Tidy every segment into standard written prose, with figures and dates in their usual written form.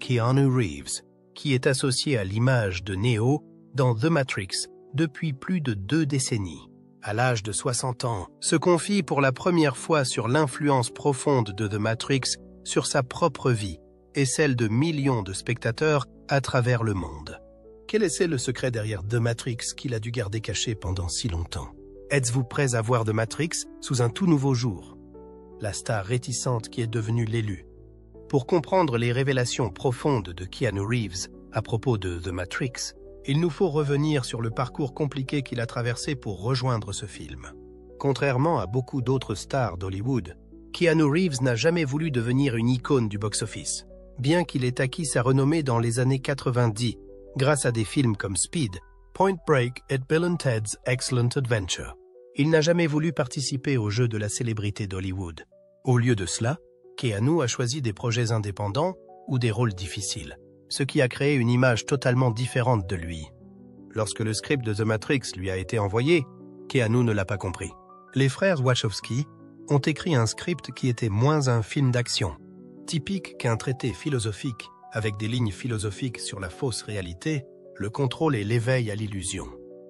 Keanu Reeves, qui est associé à l'image de Neo dans The Matrix depuis plus de 2 décennies. À l'âge de 60 ans, se confie pour la première fois sur l'influence profonde de The Matrix sur sa propre vie et celle de millions de spectateurs à travers le monde. Quel est le secret derrière The Matrix qu'il a dû garder caché pendant si longtemps? Êtes-vous prêts à voir The Matrix sous un tout nouveau jour? La star réticente qui est devenue l'élu. Pour comprendre les révélations profondes de Keanu Reeves à propos de The Matrix, il nous faut revenir sur le parcours compliqué qu'il a traversé pour rejoindre ce film. Contrairement à beaucoup d'autres stars d'Hollywood, Keanu Reeves n'a jamais voulu devenir une icône du box-office, bien qu'il ait acquis sa renommée dans les années 90 grâce à des films comme Speed, Point Break et Bill and Ted's Excellent Adventure. Il n'a jamais voulu participer au jeu de la célébrité d'Hollywood. Au lieu de cela, Keanu a choisi des projets indépendants ou des rôles difficiles, ce qui a créé une image totalement différente de lui. Lorsque le script de The Matrix lui a été envoyé, Keanu ne l'a pas compris. Les frères Wachowski ont écrit un script qui était moins un film d'action, typique qu'un traité philosophique avec des lignes philosophiques sur la fausse réalité, le contrôle et l'éveil à l'illusion.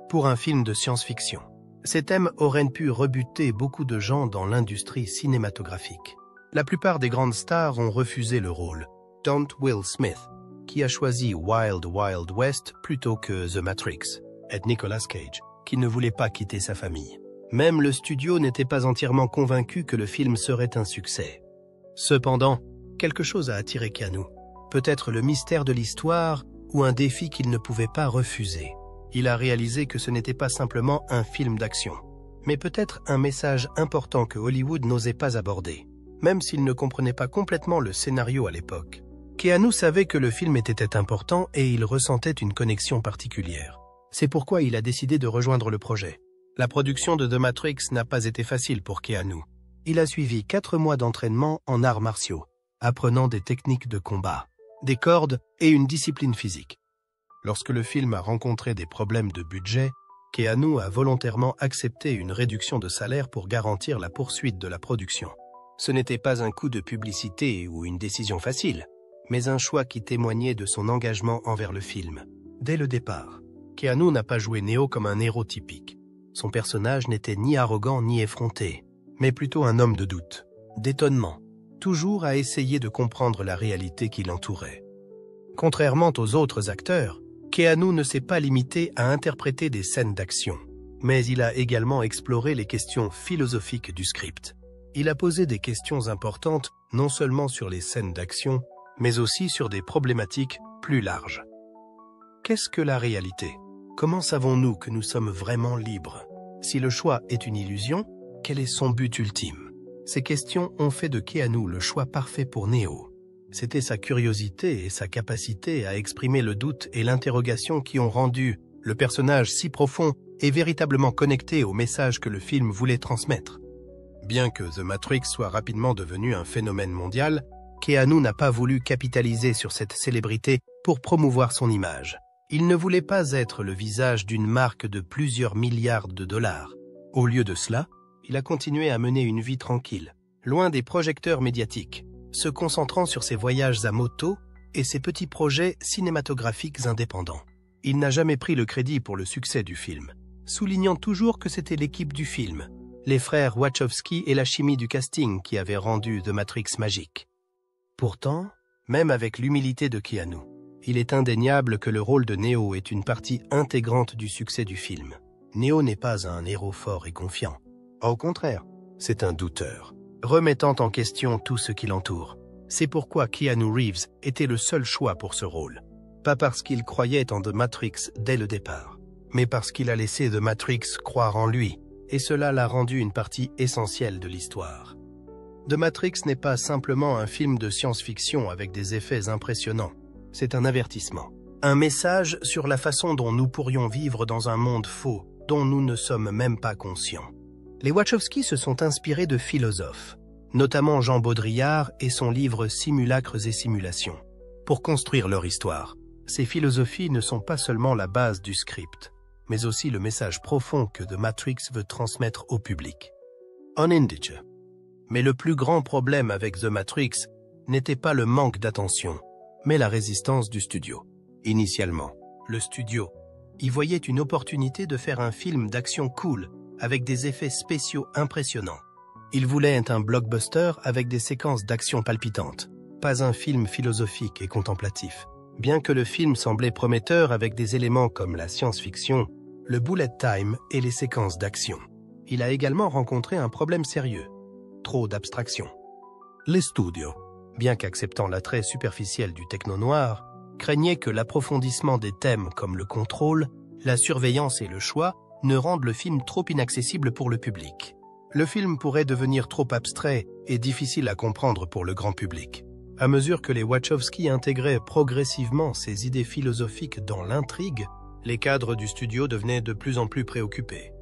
Pour un film de science-fiction, ces thèmes auraient pu rebuter beaucoup de gens dans l'industrie cinématographique. La plupart des grandes stars ont refusé le rôle, dont Will Smith, qui a choisi Wild Wild West plutôt que The Matrix, et Nicolas Cage, qui ne voulait pas quitter sa famille. Même le studio n'était pas entièrement convaincu que le film serait un succès. Cependant, quelque chose a attiré Keanu. Peut-être le mystère de l'histoire ou un défi qu'il ne pouvait pas refuser. Il a réalisé que ce n'était pas simplement un film d'action, mais peut-être un message important que Hollywood n'osait pas aborder, même s'il ne comprenait pas complètement le scénario à l'époque. Keanu savait que le film était important et il ressentait une connexion particulière. C'est pourquoi il a décidé de rejoindre le projet. La production de The Matrix n'a pas été facile pour Keanu. Il a suivi 4 mois d'entraînement en arts martiaux, apprenant des techniques de combat, des cordes et une discipline physique. Lorsque le film a rencontré des problèmes de budget, Keanu a volontairement accepté une réduction de salaire pour garantir la poursuite de la production. Ce n'était pas un coup de publicité ou une décision facile, mais un choix qui témoignait de son engagement envers le film. Dès le départ, Keanu n'a pas joué Neo comme un héros typique. Son personnage n'était ni arrogant ni effronté, mais plutôt un homme de doute, d'étonnement, toujours à essayer de comprendre la réalité qui l'entourait. Contrairement aux autres acteurs, Keanu ne s'est pas limité à interpréter des scènes d'action, mais il a également exploré les questions philosophiques du script. Il a posé des questions importantes non seulement sur les scènes d'action, mais aussi sur des problématiques plus larges. Qu'est-ce que la réalité? Comment savons-nous que nous sommes vraiment libres? Si le choix est une illusion, quel est son but ultime? Ces questions ont fait de Keanu le choix parfait pour Neo. C'était sa curiosité et sa capacité à exprimer le doute et l'interrogation qui ont rendu le personnage si profond et véritablement connecté au message que le film voulait transmettre. Bien que The Matrix soit rapidement devenu un phénomène mondial, Keanu n'a pas voulu capitaliser sur cette célébrité pour promouvoir son image. Il ne voulait pas être le visage d'une marque de plusieurs milliards de dollars. Au lieu de cela, il a continué à mener une vie tranquille, loin des projecteurs médiatiques, se concentrant sur ses voyages à moto et ses petits projets cinématographiques indépendants. Il n'a jamais pris le crédit pour le succès du film, soulignant toujours que c'était l'équipe du film, les frères Wachowski et la chimie du casting qui avaient rendu The Matrix magique. Pourtant, même avec l'humilité de Keanu, il est indéniable que le rôle de Neo est une partie intégrante du succès du film. Neo n'est pas un héros fort et confiant. Au contraire, c'est un douteur, remettant en question tout ce qui l'entoure. C'est pourquoi Keanu Reeves était le seul choix pour ce rôle. Pas parce qu'il croyait en The Matrix dès le départ, mais parce qu'il a laissé The Matrix croire en lui, et cela l'a rendu une partie essentielle de l'histoire. The Matrix n'est pas simplement un film de science-fiction avec des effets impressionnants. C'est un avertissement, un message sur la façon dont nous pourrions vivre dans un monde faux, dont nous ne sommes même pas conscients. Les Wachowski se sont inspirés de philosophes, notamment Jean Baudrillard et son livre Simulacres et simulations, pour construire leur histoire. Ces philosophies ne sont pas seulement la base du script, mais aussi le message profond que The Matrix veut transmettre au public. On Indige. Mais le plus grand problème avec The Matrix n'était pas le manque d'attention, mais la résistance du studio. Initialement, le studio y voyait une opportunité de faire un film d'action cool, avec des effets spéciaux impressionnants. Il voulait être un blockbuster avec des séquences d'action palpitantes, pas un film philosophique et contemplatif. Bien que le film semblait prometteur avec des éléments comme la science-fiction, le bullet time et les séquences d'action, il a également rencontré un problème sérieux: trop d'abstraction. Les studios, bien qu'acceptant l'attrait superficiel du techno-noir, craignaient que l'approfondissement des thèmes comme le contrôle, la surveillance et le choix ne rendent le film trop inaccessible pour le public. Le film pourrait devenir trop abstrait et difficile à comprendre pour le grand public. À mesure que les Wachowski intégraient progressivement ces idées philosophiques dans l'intrigue, les cadres du studio devenaient de plus en plus préoccupés.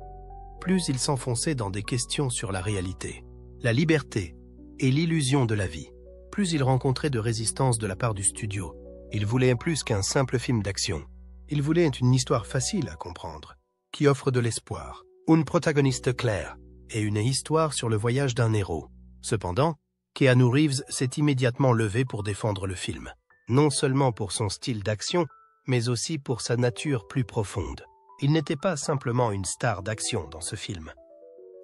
Plus ils s'enfonçaient dans des questions sur la réalité, la liberté et l'illusion de la vie, plus ils rencontraient de résistance de la part du studio. Ils voulaient plus qu'un simple film d'action. Ils voulaient une histoire facile à comprendre, qui offre de l'espoir, une protagoniste claire et une histoire sur le voyage d'un héros. Cependant, Keanu Reeves s'est immédiatement levé pour défendre le film, non seulement pour son style d'action, mais aussi pour sa nature plus profonde. Il n'était pas simplement une star d'action dans ce film.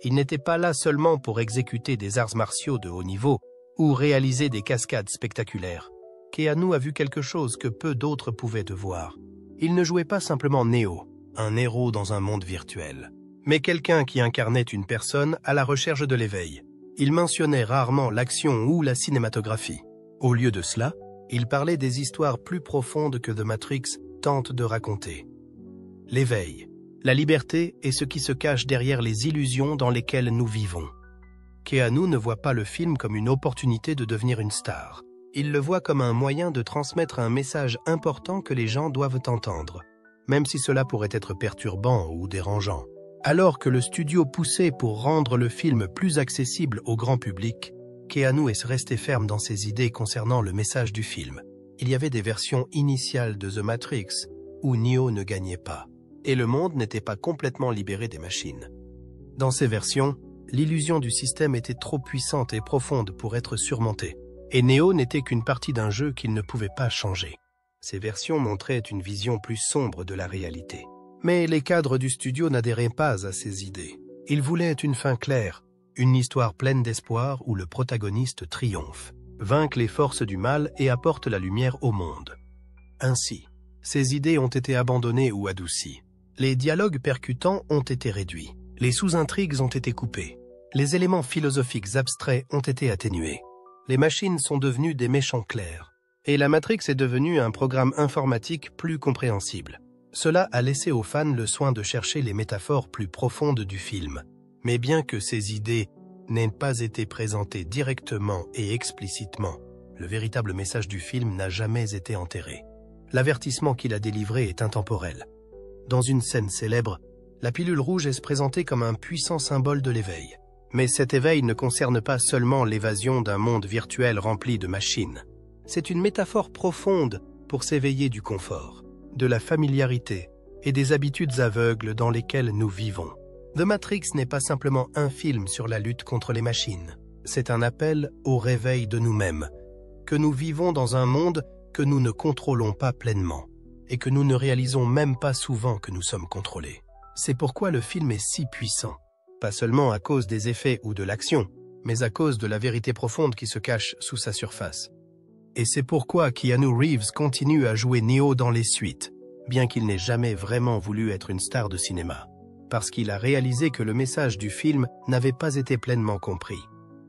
Il n'était pas là seulement pour exécuter des arts martiaux de haut niveau ou réaliser des cascades spectaculaires. Keanu a vu quelque chose que peu d'autres pouvaient devoir. Il ne jouait pas simplement Neo, un héros dans un monde virtuel, mais quelqu'un qui incarnait une personne à la recherche de l'éveil. Il mentionnait rarement l'action ou la cinématographie. Au lieu de cela, il parlait des histoires plus profondes que The Matrix tente de raconter. L'éveil, la liberté est ce qui se cache derrière les illusions dans lesquelles nous vivons. Keanu ne voit pas le film comme une opportunité de devenir une star. Il le voit comme un moyen de transmettre un message important que les gens doivent entendre, même si cela pourrait être perturbant ou dérangeant. Alors que le studio poussait pour rendre le film plus accessible au grand public, Keanu est resté ferme dans ses idées concernant le message du film. Il y avait des versions initiales de The Matrix où Neo ne gagnait pas, et le monde n'était pas complètement libéré des machines. Dans ces versions, l'illusion du système était trop puissante et profonde pour être surmontée, et Neo n'était qu'une partie d'un jeu qu'il ne pouvait pas changer. Ces versions montraient une vision plus sombre de la réalité. Mais les cadres du studio n'adhéraient pas à ces idées. Ils voulaient une fin claire, une histoire pleine d'espoir où le protagoniste triomphe, vainque les forces du mal et apporte la lumière au monde. Ainsi, ces idées ont été abandonnées ou adoucies. Les dialogues percutants ont été réduits. Les sous-intrigues ont été coupées. Les éléments philosophiques abstraits ont été atténués. Les machines sont devenues des méchants clairs. Et la Matrix est devenue un programme informatique plus compréhensible. Cela a laissé aux fans le soin de chercher les métaphores plus profondes du film. Mais bien que ces idées n'aient pas été présentées directement et explicitement, le véritable message du film n'a jamais été enterré. L'avertissement qu'il a délivré est intemporel. Dans une scène célèbre, la pilule rouge est présentée comme un puissant symbole de l'éveil. Mais cet éveil ne concerne pas seulement l'évasion d'un monde virtuel rempli de machines. C'est une métaphore profonde pour s'éveiller du confort, de la familiarité et des habitudes aveugles dans lesquelles nous vivons. The Matrix n'est pas simplement un film sur la lutte contre les machines. C'est un appel au réveil de nous-mêmes, que nous vivons dans un monde que nous ne contrôlons pas pleinement et que nous ne réalisons même pas souvent que nous sommes contrôlés. C'est pourquoi le film est si puissant, pas seulement à cause des effets ou de l'action, mais à cause de la vérité profonde qui se cache sous sa surface. Et c'est pourquoi Keanu Reeves continue à jouer Neo dans les suites, bien qu'il n'ait jamais vraiment voulu être une star de cinéma, parce qu'il a réalisé que le message du film n'avait pas été pleinement compris.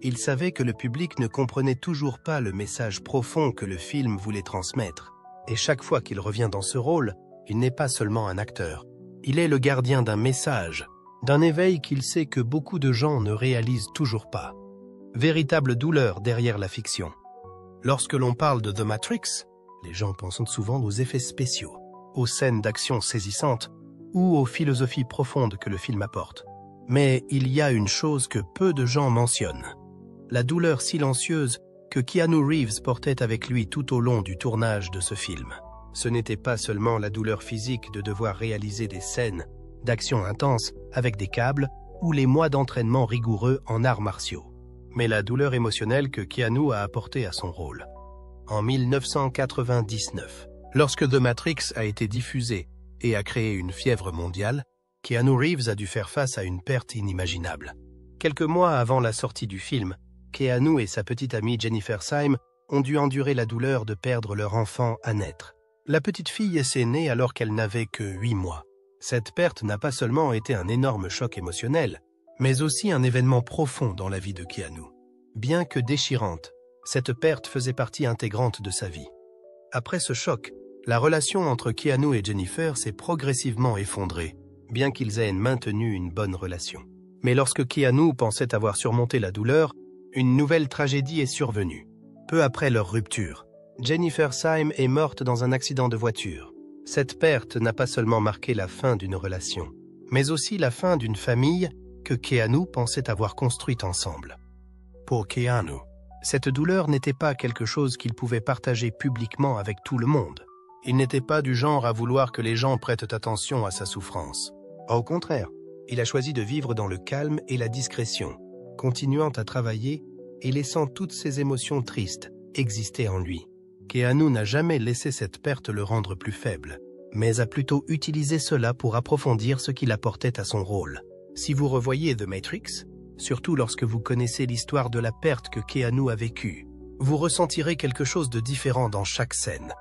Il savait que le public ne comprenait toujours pas le message profond que le film voulait transmettre, et chaque fois qu'il revient dans ce rôle, il n'est pas seulement un acteur. Il est le gardien d'un message, d'un éveil qu'il sait que beaucoup de gens ne réalisent toujours pas. Véritable douleur derrière la fiction. Lorsque l'on parle de The Matrix, les gens pensent souvent aux effets spéciaux, aux scènes d'action saisissantes ou aux philosophies profondes que le film apporte. Mais il y a une chose que peu de gens mentionnent. La douleur silencieuse que Keanu Reeves portait avec lui tout au long du tournage de ce film. Ce n'était pas seulement la douleur physique de devoir réaliser des scènes d'action intense avec des câbles ou les mois d'entraînement rigoureux en arts martiaux, mais la douleur émotionnelle que Keanu a apportée à son rôle. en 1999. Lorsque The Matrix a été diffusé et a créé une fièvre mondiale, Keanu Reeves a dû faire face à une perte inimaginable. Quelques mois avant la sortie du film, Keanu et sa petite amie Jennifer Syme ont dû endurer la douleur de perdre leur enfant à naître. La petite fille s'est née alors qu'elle n'avait que 8 mois. Cette perte n'a pas seulement été un énorme choc émotionnel, mais aussi un événement profond dans la vie de Keanu. Bien que déchirante, cette perte faisait partie intégrante de sa vie. Après ce choc, la relation entre Keanu et Jennifer s'est progressivement effondrée, bien qu'ils aient maintenu une bonne relation. Mais lorsque Keanu pensait avoir surmonté la douleur, une nouvelle tragédie est survenue. Peu après leur rupture, Jennifer Syme est morte dans un accident de voiture. Cette perte n'a pas seulement marqué la fin d'une relation, mais aussi la fin d'une famille que Keanu pensait avoir construite ensemble. Pour Keanu, cette douleur n'était pas quelque chose qu'il pouvait partager publiquement avec tout le monde. Il n'était pas du genre à vouloir que les gens prêtent attention à sa souffrance. Au contraire, il a choisi de vivre dans le calme et la discrétion, continuant à travailler et laissant toutes ses émotions tristes exister en lui. Keanu n'a jamais laissé cette perte le rendre plus faible, mais a plutôt utilisé cela pour approfondir ce qu'il apportait à son rôle. Si vous revoyez The Matrix, surtout lorsque vous connaissez l'histoire de la perte que Keanu a vécue, vous ressentirez quelque chose de différent dans chaque scène.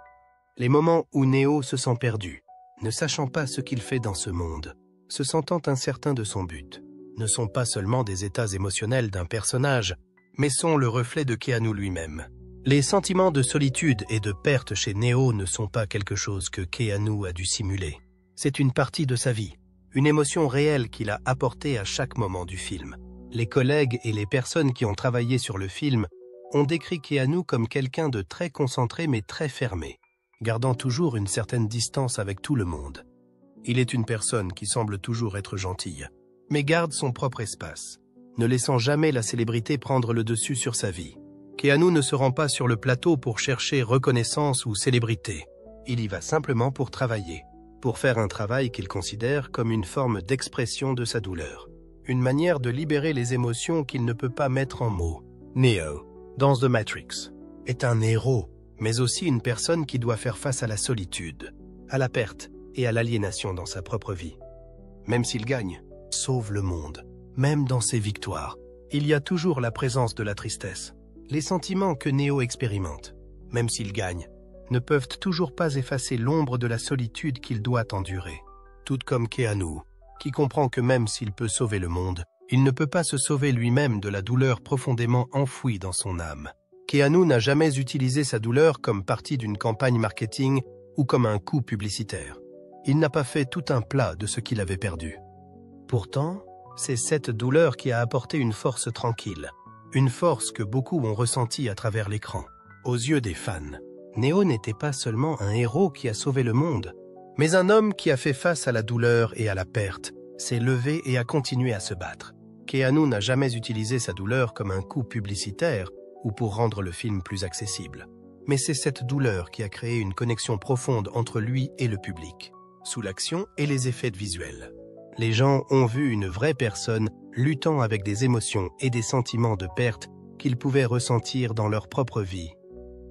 Les moments où Neo se sent perdu, ne sachant pas ce qu'il fait dans ce monde, se sentant incertain de son but, ne sont pas seulement des états émotionnels d'un personnage, mais sont le reflet de Keanu lui-même. Les sentiments de solitude et de perte chez Neo ne sont pas quelque chose que Keanu a dû simuler. C'est une partie de sa vie, une émotion réelle qu'il a apportée à chaque moment du film. Les collègues et les personnes qui ont travaillé sur le film ont décrit Keanu comme quelqu'un de très concentré mais très fermé, gardant toujours une certaine distance avec tout le monde. Il est une personne qui semble toujours être gentille, mais garde son propre espace, ne laissant jamais la célébrité prendre le dessus sur sa vie. Keanu ne se rend pas sur le plateau pour chercher reconnaissance ou célébrité. Il y va simplement pour travailler, pour faire un travail qu'il considère comme une forme d'expression de sa douleur, une manière de libérer les émotions qu'il ne peut pas mettre en mots. Neo, dans The Matrix, est un héros, mais aussi une personne qui doit faire face à la solitude, à la perte et à l'aliénation dans sa propre vie. Même s'il gagne, sauve le monde, même dans ses victoires, il y a toujours la présence de la tristesse. Les sentiments que Neo expérimente, même s'il gagne, ne peuvent toujours pas effacer l'ombre de la solitude qu'il doit endurer. Tout comme Keanu, qui comprend que même s'il peut sauver le monde, il ne peut pas se sauver lui-même de la douleur profondément enfouie dans son âme. Keanu n'a jamais utilisé sa douleur comme partie d'une campagne marketing ou comme un coup publicitaire. Il n'a pas fait tout un plat de ce qu'il avait perdu. Pourtant, c'est cette douleur qui a apporté une force tranquille, une force que beaucoup ont ressentie à travers l'écran. Aux yeux des fans, Neo n'était pas seulement un héros qui a sauvé le monde, mais un homme qui a fait face à la douleur et à la perte, s'est levé et a continué à se battre. Keanu n'a jamais utilisé sa douleur comme un coup publicitaire ou pour rendre le film plus accessible. Mais c'est cette douleur qui a créé une connexion profonde entre lui et le public, sous l'action et les effets visuels. Les gens ont vu une vraie personne luttant avec des émotions et des sentiments de perte qu'ils pouvaient ressentir dans leur propre vie.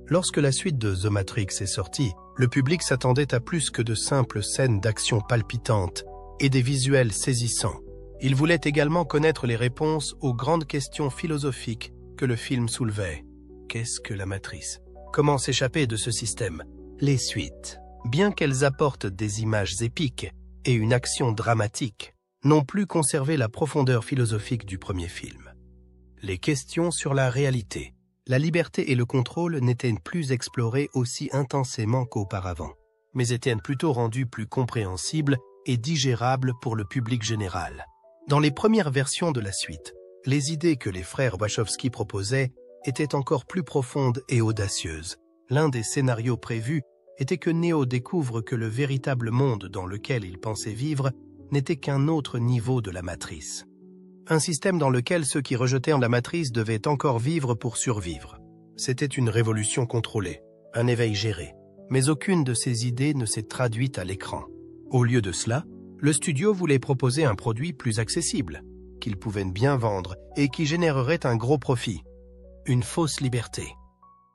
Lorsque la suite de The Matrix est sortie, le public s'attendait à plus que de simples scènes d'action palpitantes et des visuels saisissants. Il voulait également connaître les réponses aux grandes questions philosophiques que le film soulevait. Qu'est-ce que la matrice? Comment s'échapper de ce système? Les suites, bien qu'elles apportent des images épiques et une action dramatique, n'ont plus conservé la profondeur philosophique du premier film. Les questions sur la réalité, la liberté et le contrôle n'étaient plus explorées aussi intensément qu'auparavant, mais étaient plutôt rendues plus compréhensibles et digérables pour le public général. Dans les premières versions de la suite, les idées que les frères Wachowski proposaient étaient encore plus profondes et audacieuses. L'un des scénarios prévus était que Neo découvre que le véritable monde dans lequel il pensait vivre n'était qu'un autre niveau de la matrice. Un système dans lequel ceux qui rejetaient la matrice devaient encore vivre pour survivre. C'était une révolution contrôlée, un éveil géré, mais aucune de ces idées ne s'est traduite à l'écran. Au lieu de cela, le studio voulait proposer un produit plus accessible, qu'il pouvait bien vendre et qui générerait un gros profit. Une fausse liberté.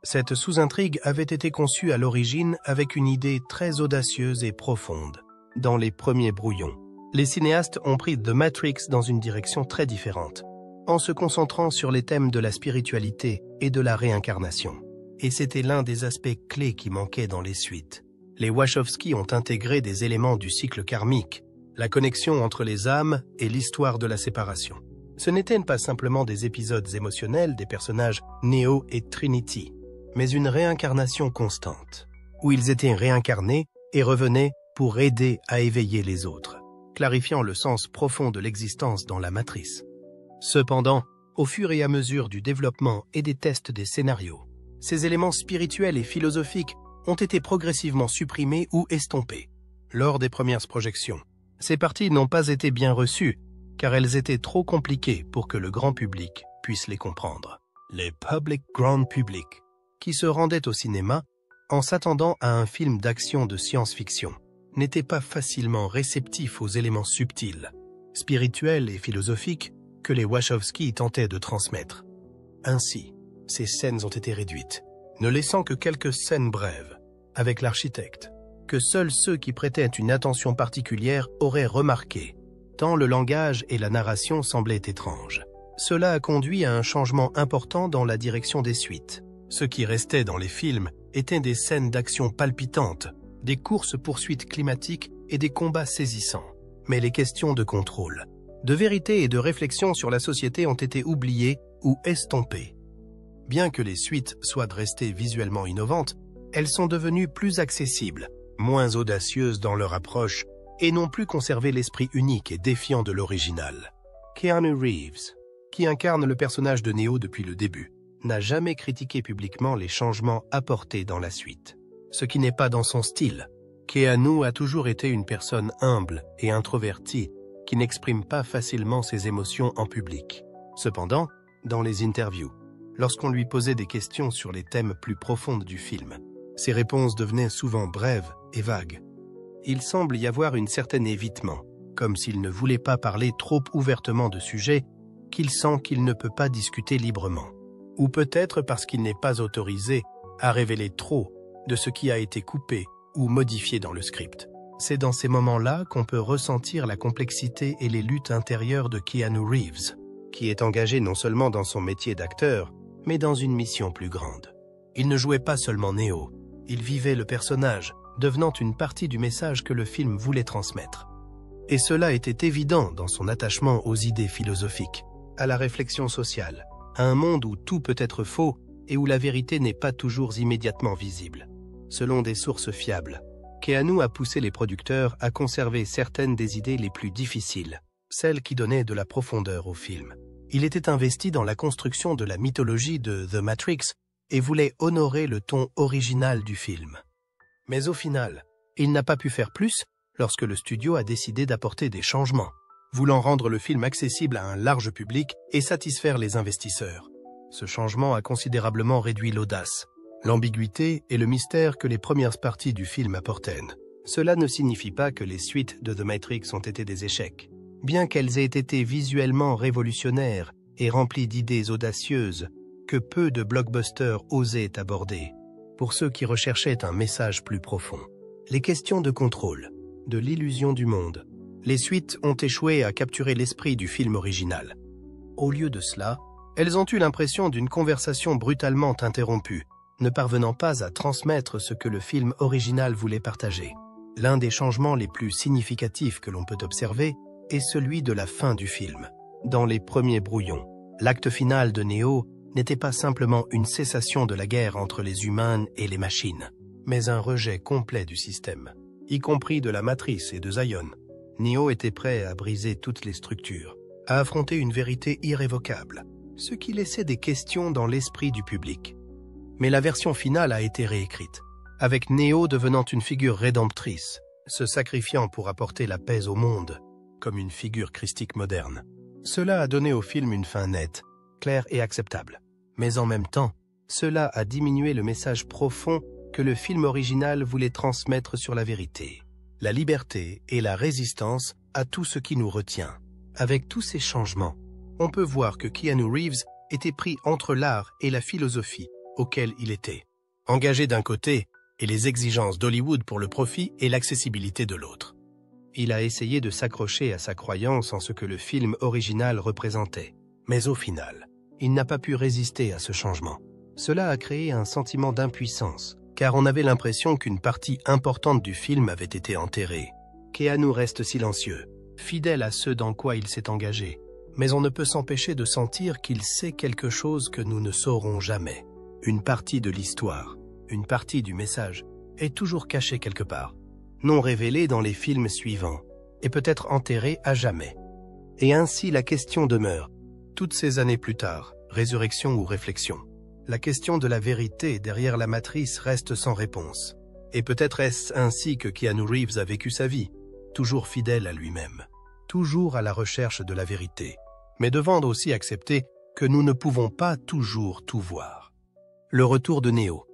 Cette sous-intrigue avait été conçue à l'origine avec une idée très audacieuse et profonde. Dans les premiers brouillons, les cinéastes ont pris The Matrix dans une direction très différente, en se concentrant sur les thèmes de la spiritualité et de la réincarnation. Et c'était l'un des aspects clés qui manquait dans les suites. Les Wachowski ont intégré des éléments du cycle karmique, la connexion entre les âmes et l'histoire de la séparation. Ce n'étaient pas simplement des épisodes émotionnels des personnages Neo et Trinity, mais une réincarnation constante, où ils étaient réincarnés et revenaient pour aider à éveiller les autres, clarifiant le sens profond de l'existence dans la matrice. Cependant, au fur et à mesure du développement et des tests des scénarios, ces éléments spirituels et philosophiques ont été progressivement supprimés ou estompés. Lors des premières projections, ces parties n'ont pas été bien reçues, car elles étaient trop compliquées pour que le grand public puisse les comprendre. Les public grand public, qui se rendaient au cinéma en s'attendant à un film d'action de science-fiction, n'étaient pas facilement réceptifs aux éléments subtils, spirituels et philosophiques que les Wachowski tentaient de transmettre. Ainsi, ces scènes ont été réduites, ne laissant que quelques scènes brèves, avec l'architecte, que seuls ceux qui prêtaient une attention particulière auraient remarqué, tant le langage et la narration semblaient étranges. Cela a conduit à un changement important dans la direction des suites. Ce qui restait dans les films étaient des scènes d'action palpitantes, des courses-poursuites climatiques et des combats saisissants. Mais les questions de contrôle, de vérité et de réflexion sur la société ont été oubliées ou estompées. Bien que les suites soient restées visuellement innovantes, elles sont devenues plus accessibles, moins audacieuses dans leur approche et n'ont plus conservé l'esprit unique et défiant de l'original. Keanu Reeves, qui incarne le personnage de Neo depuis le début, n'a jamais critiqué publiquement les changements apportés dans la suite. Ce qui n'est pas dans son style. Keanu a toujours été une personne humble et introvertie qui n'exprime pas facilement ses émotions en public. Cependant, dans les interviews, lorsqu'on lui posait des questions sur les thèmes plus profonds du film, ses réponses devenaient souvent brèves et vagues. Il semble y avoir un certain évitement, comme s'il ne voulait pas parler trop ouvertement de sujets qu'il sent qu'il ne peut pas discuter librement. Ou peut-être parce qu'il n'est pas autorisé à révéler trop de ce qui a été coupé ou modifié dans le script. C'est dans ces moments-là qu'on peut ressentir la complexité et les luttes intérieures de Keanu Reeves, qui est engagé non seulement dans son métier d'acteur, mais dans une mission plus grande. Il ne jouait pas seulement Neo, il vivait le personnage, devenant une partie du message que le film voulait transmettre. Et cela était évident dans son attachement aux idées philosophiques, à la réflexion sociale, à un monde où tout peut être faux et où la vérité n'est pas toujours immédiatement visible. Selon des sources fiables, Keanu a poussé les producteurs à conserver certaines des idées les plus difficiles, celles qui donnaient de la profondeur au film. Il était investi dans la construction de la mythologie de The Matrix et voulait honorer le ton original du film. Mais au final, il n'a pas pu faire plus lorsque le studio a décidé d'apporter des changements, voulant rendre le film accessible à un large public et satisfaire les investisseurs. Ce changement a considérablement réduit l'audace, l'ambiguïté et le mystère que les premières parties du film apportaient. Cela ne signifie pas que les suites de The Matrix ont été des échecs. Bien qu'elles aient été visuellement révolutionnaires et remplies d'idées audacieuses que peu de blockbusters osaient aborder, pour ceux qui recherchaient un message plus profond. Les questions de contrôle, de l'illusion du monde, les suites ont échoué à capturer l'esprit du film original. Au lieu de cela, elles ont eu l'impression d'une conversation brutalement interrompue, ne parvenant pas à transmettre ce que le film original voulait partager. L'un des changements les plus significatifs que l'on peut observer est celui de la fin du film. Dans les premiers brouillons, l'acte final de Neo n'était pas simplement une cessation de la guerre entre les humains et les machines, mais un rejet complet du système, y compris de la matrice et de Zion. Neo était prêt à briser toutes les structures, à affronter une vérité irrévocable, ce qui laissait des questions dans l'esprit du public. Mais la version finale a été réécrite, avec Neo devenant une figure rédemptrice, se sacrifiant pour apporter la paix au monde, comme une figure christique moderne. Cela a donné au film une fin nette, claire et acceptable. Mais en même temps, cela a diminué le message profond que le film original voulait transmettre sur la vérité, la liberté et la résistance à tout ce qui nous retient. Avec tous ces changements, on peut voir que Keanu Reeves était pris entre l'art et la philosophie, auquel il était, engagé d'un côté et les exigences d'Hollywood pour le profit et l'accessibilité de l'autre. Il a essayé de s'accrocher à sa croyance en ce que le film original représentait, mais au final, il n'a pas pu résister à ce changement. Cela a créé un sentiment d'impuissance, car on avait l'impression qu'une partie importante du film avait été enterrée. Keanu reste silencieux, fidèle à ce dans quoi il s'est engagé, mais on ne peut s'empêcher de sentir qu'il sait quelque chose que nous ne saurons jamais. Une partie de l'histoire, une partie du message, est toujours cachée quelque part, non révélée dans les films suivants, et peut-être enterrée à jamais. Et ainsi la question demeure, toutes ces années plus tard, résurrection ou réflexion. La question de la vérité derrière la matrice reste sans réponse. Et peut-être est-ce ainsi que Keanu Reeves a vécu sa vie, toujours fidèle à lui-même, toujours à la recherche de la vérité, mais devant aussi accepter que nous ne pouvons pas toujours tout voir. Le retour de Neo.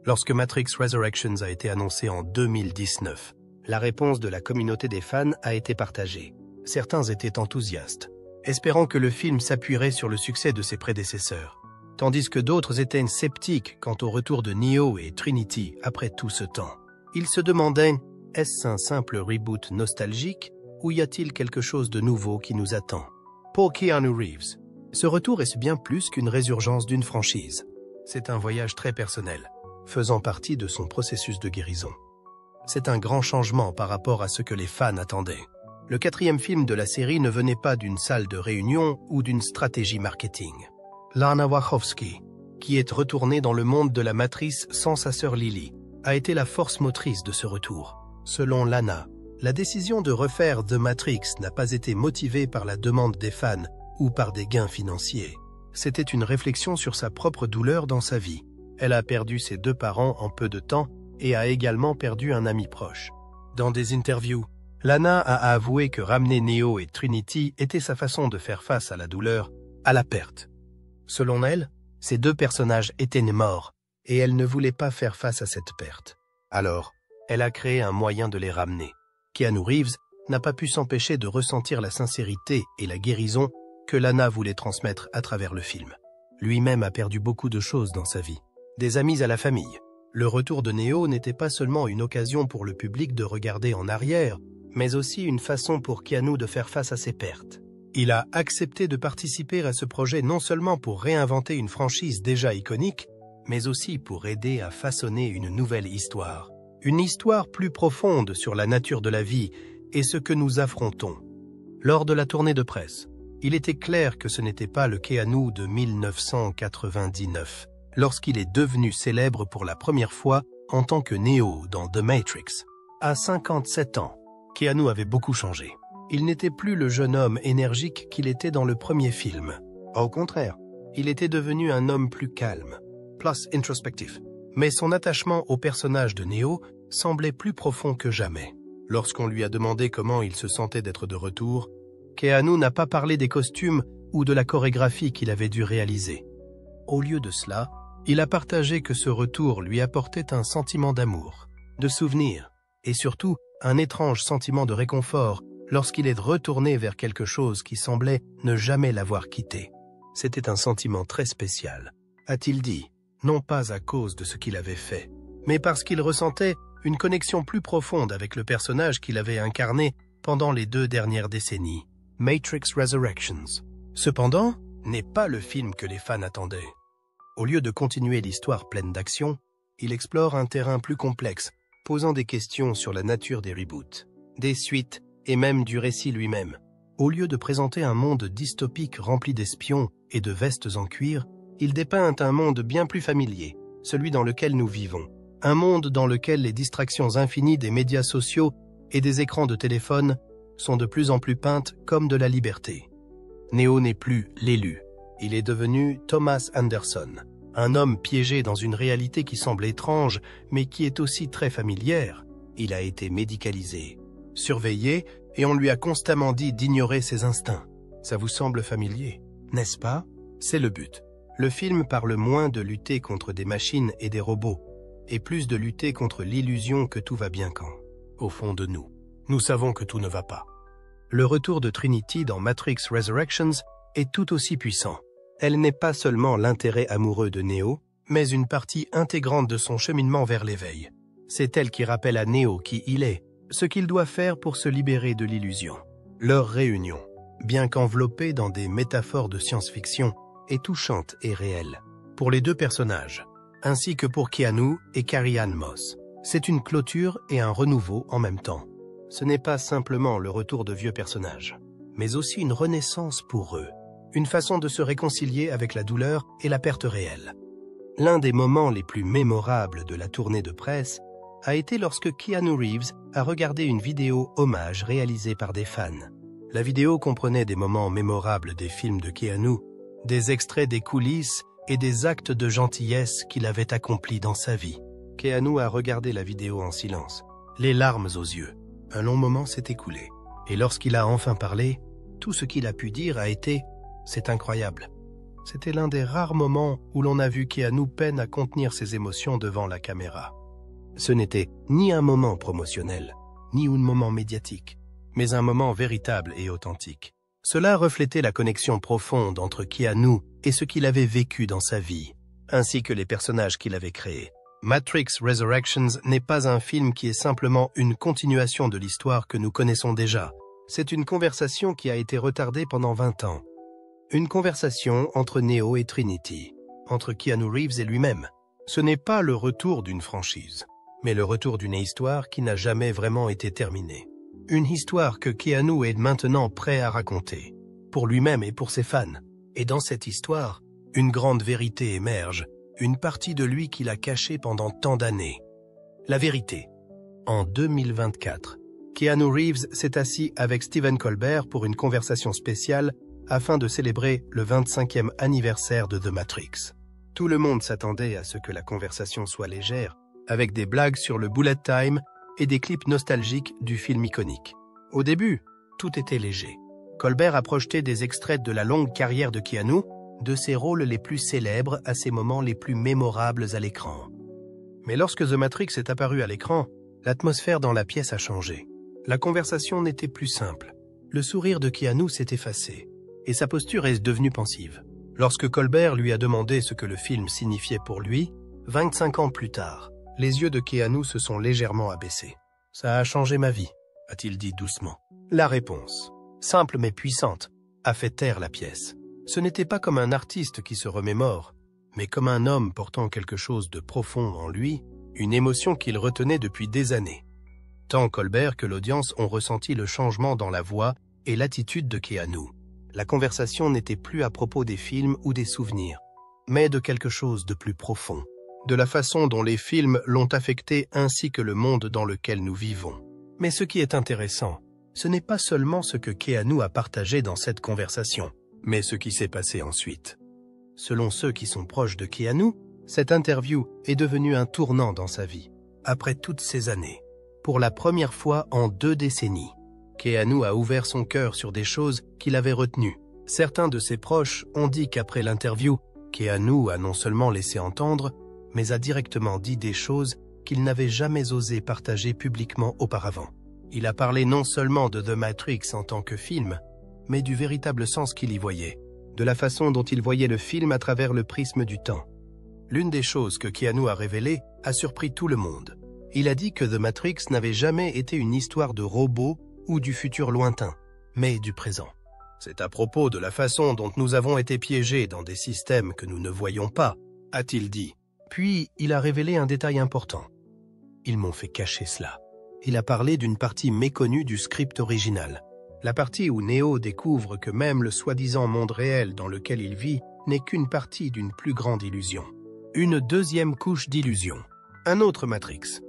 Lorsque Matrix Resurrections a été annoncé en 2019, la réponse de la communauté des fans a été partagée. Certains étaient enthousiastes, espérant que le film s'appuierait sur le succès de ses prédécesseurs, tandis que d'autres étaient sceptiques quant au retour de Neo et Trinity après tout ce temps. Ils se demandaient, est-ce un simple reboot nostalgique ou y a-t-il quelque chose de nouveau qui nous attend? Pour Keanu Reeves, ce retour est bien plus qu'une résurgence d'une franchise. C'est un voyage très personnel, faisant partie de son processus de guérison. C'est un grand changement par rapport à ce que les fans attendaient. Le 4e film de la série ne venait pas d'une salle de réunion ou d'une stratégie marketing. Lana Wachowski, qui est retournée dans le monde de la matrice sans sa sœur Lily, a été la force motrice de ce retour. Selon Lana, la décision de refaire The Matrix n'a pas été motivée par la demande des fans ou par des gains financiers. C'était une réflexion sur sa propre douleur dans sa vie. Elle a perdu ses 2 parents en peu de temps et a également perdu un ami proche. Dans des interviews, Lana a avoué que ramener Neo et Trinity était sa façon de faire face à la douleur, à la perte. Selon elle, ces 2 personnages étaient morts et elle ne voulait pas faire face à cette perte. Alors, elle a créé un moyen de les ramener. Keanu Reeves n'a pas pu s'empêcher de ressentir la sincérité et la guérison que Lana voulait transmettre à travers le film. Lui-même a perdu beaucoup de choses dans sa vie, des amis à la famille. Le retour de Neo n'était pas seulement une occasion pour le public de regarder en arrière, mais aussi une façon pour Keanu de faire face à ses pertes. Il a accepté de participer à ce projet non seulement pour réinventer une franchise déjà iconique, mais aussi pour aider à façonner une nouvelle histoire. Une histoire plus profonde sur la nature de la vie et ce que nous affrontons. Lors de la tournée de presse, il était clair que ce n'était pas le Keanu de 1999, lorsqu'il est devenu célèbre pour la première fois en tant que Neo dans The Matrix. À 57 ans, Keanu avait beaucoup changé. Il n'était plus le jeune homme énergique qu'il était dans le premier film. Au contraire, il était devenu un homme plus calme, plus introspectif. Mais son attachement au personnage de Neo semblait plus profond que jamais. Lorsqu'on lui a demandé comment il se sentait d'être de retour, Keanu n'a pas parlé des costumes ou de la chorégraphie qu'il avait dû réaliser. Au lieu de cela, il a partagé que ce retour lui apportait un sentiment d'amour, de souvenir, et surtout un étrange sentiment de réconfort lorsqu'il est retourné vers quelque chose qui semblait ne jamais l'avoir quitté. C'était un sentiment très spécial, a-t-il dit, non pas à cause de ce qu'il avait fait, mais parce qu'il ressentait une connexion plus profonde avec le personnage qu'il avait incarné pendant les 2 dernières décennies, Matrix Resurrections. Cependant, n'est pas le film que les fans attendaient. Au lieu de continuer l'histoire pleine d'action, il explore un terrain plus complexe, posant des questions sur la nature des reboots, des suites et même du récit lui-même. Au lieu de présenter un monde dystopique rempli d'espions et de vestes en cuir, il dépeint un monde bien plus familier, celui dans lequel nous vivons. Un monde dans lequel les distractions infinies des médias sociaux et des écrans de téléphone sont de plus en plus peintes comme de la liberté. Neo n'est plus l'élu. Il est devenu Thomas Anderson, un homme piégé dans une réalité qui semble étrange, mais qui est aussi très familière. Il a été médicalisé, surveillé, et on lui a constamment dit d'ignorer ses instincts. Ça vous semble familier, n'est-ce pas? C'est le but. Le film parle moins de lutter contre des machines et des robots, et plus de lutter contre l'illusion que tout va bien quand, au fond de nous, nous savons que tout ne va pas. Le retour de Trinity dans Matrix Resurrections est tout aussi puissant. Elle n'est pas seulement l'intérêt amoureux de Neo, mais une partie intégrante de son cheminement vers l'éveil. C'est elle qui rappelle à Neo qui il est, ce qu'il doit faire pour se libérer de l'illusion. Leur réunion, bien qu'enveloppée dans des métaphores de science-fiction, est touchante et réelle. Pour les deux personnages, ainsi que pour Keanu et Carrie-Anne Moss, c'est une clôture et un renouveau en même temps. Ce n'est pas simplement le retour de vieux personnages, mais aussi une renaissance pour eux, une façon de se réconcilier avec la douleur et la perte réelle. L'un des moments les plus mémorables de la tournée de presse a été lorsque Keanu Reeves a regardé une vidéo hommage réalisée par des fans. La vidéo comprenait des moments mémorables des films de Keanu, des extraits des coulisses et des actes de gentillesse qu'il avait accomplis dans sa vie. Keanu a regardé la vidéo en silence, les larmes aux yeux. Un long moment s'est écoulé, et lorsqu'il a enfin parlé, tout ce qu'il a pu dire a été « c'est incroyable ». C'était l'un des rares moments où l'on a vu Keanu peine à contenir ses émotions devant la caméra. Ce n'était ni un moment promotionnel, ni un moment médiatique, mais un moment véritable et authentique. Cela reflétait la connexion profonde entre Keanu et ce qu'il avait vécu dans sa vie, ainsi que les personnages qu'il avait créés. Matrix Resurrections n'est pas un film qui est simplement une continuation de l'histoire que nous connaissons déjà. C'est une conversation qui a été retardée pendant 20 ans. Une conversation entre Neo et Trinity, entre Keanu Reeves et lui-même. Ce n'est pas le retour d'une franchise, mais le retour d'une histoire qui n'a jamais vraiment été terminée. Une histoire que Keanu est maintenant prêt à raconter, pour lui-même et pour ses fans. Et dans cette histoire, une grande vérité émerge, une partie de lui qu'il a cachée pendant tant d'années. La vérité. En 2024, Keanu Reeves s'est assis avec Stephen Colbert pour une conversation spéciale afin de célébrer le 25e anniversaire de The Matrix. Tout le monde s'attendait à ce que la conversation soit légère, avec des blagues sur le bullet time et des clips nostalgiques du film iconique. Au début, tout était léger. Colbert a projeté des extraits de la longue carrière de Keanu, de ses rôles les plus célèbres à ses moments les plus mémorables à l'écran. Mais lorsque The Matrix est apparu à l'écran, l'atmosphère dans la pièce a changé. La conversation n'était plus simple. Le sourire de Keanu s'est effacé, et sa posture est devenue pensive. Lorsque Colbert lui a demandé ce que le film signifiait pour lui, 25 ans plus tard, les yeux de Keanu se sont légèrement abaissés. « Ça a changé ma vie », a-t-il dit doucement. La réponse, simple mais puissante, a fait taire la pièce. Ce n'était pas comme un artiste qui se remémore, mais comme un homme portant quelque chose de profond en lui, une émotion qu'il retenait depuis des années. Tant Colbert que l'audience ont ressenti le changement dans la voix et l'attitude de Keanu. La conversation n'était plus à propos des films ou des souvenirs, mais de quelque chose de plus profond, de la façon dont les films l'ont affecté ainsi que le monde dans lequel nous vivons. Mais ce qui est intéressant, ce n'est pas seulement ce que Keanu a partagé dans cette conversation, mais ce qui s'est passé ensuite. Selon ceux qui sont proches de Keanu, cette interview est devenue un tournant dans sa vie. Après toutes ces années, pour la première fois en 2 décennies, Keanu a ouvert son cœur sur des choses qu'il avait retenues. Certains de ses proches ont dit qu'après l'interview, Keanu a non seulement laissé entendre, mais a directement dit des choses qu'il n'avait jamais osé partager publiquement auparavant. Il a parlé non seulement de The Matrix en tant que film, mais du véritable sens qu'il y voyait, de la façon dont il voyait le film à travers le prisme du temps. L'une des choses que Keanu a révélées a surpris tout le monde. Il a dit que The Matrix n'avait jamais été une histoire de robots ou du futur lointain, mais du présent. C'est à propos de la façon dont nous avons été piégés dans des systèmes que nous ne voyons pas, a-t-il dit. Puis, il a révélé un détail important. Ils m'ont fait cacher cela. Il a parlé d'une partie méconnue du script original. La partie où Neo découvre que même le soi-disant monde réel dans lequel il vit n'est qu'une partie d'une plus grande illusion. Une deuxième couche d'illusion. Un autre Matrix.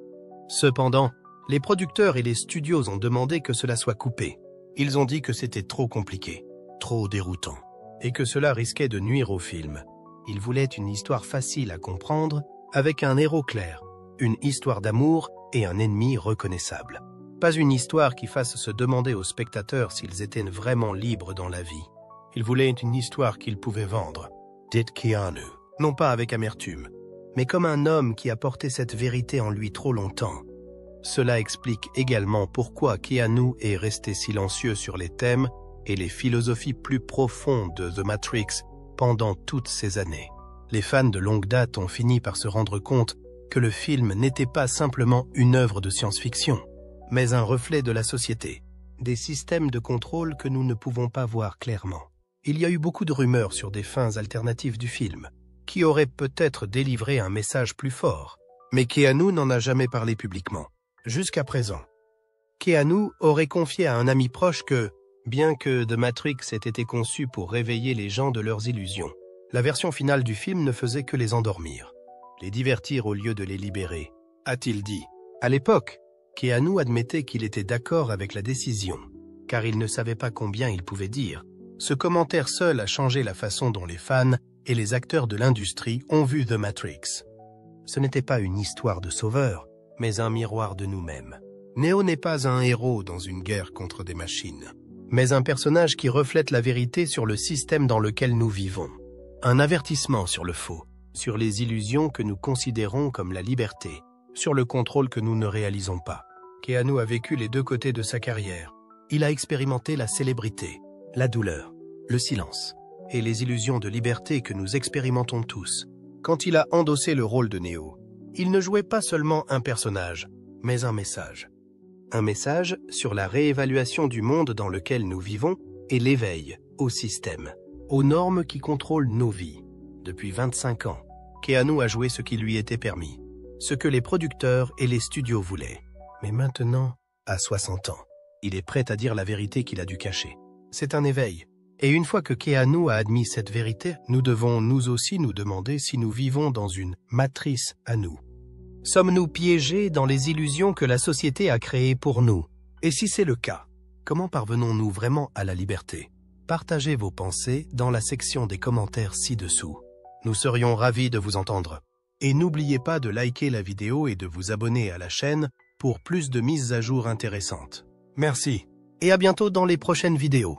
Cependant, les producteurs et les studios ont demandé que cela soit coupé. Ils ont dit que c'était trop compliqué, trop déroutant, et que cela risquait de nuire au film. Ils voulaient une histoire facile à comprendre, avec un héros clair, une histoire d'amour et un ennemi reconnaissable. Pas une histoire qui fasse se demander aux spectateurs s'ils étaient vraiment libres dans la vie. Ils voulaient une histoire qu'ils pouvaient vendre, dit Keanu, non pas avec amertume, mais comme un homme qui a porté cette vérité en lui trop longtemps. Cela explique également pourquoi Keanu est resté silencieux sur les thèmes et les philosophies plus profondes de The Matrix pendant toutes ces années. Les fans de longue date ont fini par se rendre compte que le film n'était pas simplement une œuvre de science-fiction, mais un reflet de la société, des systèmes de contrôle que nous ne pouvons pas voir clairement. Il y a eu beaucoup de rumeurs sur des fins alternatives du film, qui auraient peut-être délivré un message plus fort, mais Keanu n'en a jamais parlé publiquement, jusqu'à présent. Keanu aurait confié à un ami proche que, bien que The Matrix ait été conçu pour réveiller les gens de leurs illusions, la version finale du film ne faisait que les endormir, les divertir au lieu de les libérer, a-t-il dit. À l'époque, Keanu admettait qu'il était d'accord avec la décision, car il ne savait pas combien il pouvait dire. Ce commentaire seul a changé la façon dont les fans et les acteurs de l'industrie ont vu The Matrix. Ce n'était pas une histoire de sauveur, mais un miroir de nous-mêmes. Neo n'est pas un héros dans une guerre contre des machines, mais un personnage qui reflète la vérité sur le système dans lequel nous vivons. Un avertissement sur le faux, sur les illusions que nous considérons comme la liberté, sur le contrôle que nous ne réalisons pas. Keanu a vécu les deux côtés de sa carrière. Il a expérimenté la célébrité, la douleur, le silence et les illusions de liberté que nous expérimentons tous. Quand il a endossé le rôle de Neo, il ne jouait pas seulement un personnage, mais un message. Un message sur la réévaluation du monde dans lequel nous vivons et l'éveil au système, aux normes qui contrôlent nos vies. Depuis 25 ans, Keanu a joué ce qui lui était permis, ce que les producteurs et les studios voulaient. Mais maintenant, à 60 ans, il est prêt à dire la vérité qu'il a dû cacher. C'est un éveil. Et une fois que Keanu a admis cette vérité, nous devons nous aussi nous demander si nous vivons dans une matrice à nous. Sommes-nous piégés dans les illusions que la société a créées pour nous? Et si c'est le cas, comment parvenons-nous vraiment à la liberté? Partagez vos pensées dans la section des commentaires ci-dessous. Nous serions ravis de vous entendre. Et n'oubliez pas de liker la vidéo et de vous abonner à la chaîne pour plus de mises à jour intéressantes. Merci, et à bientôt dans les prochaines vidéos.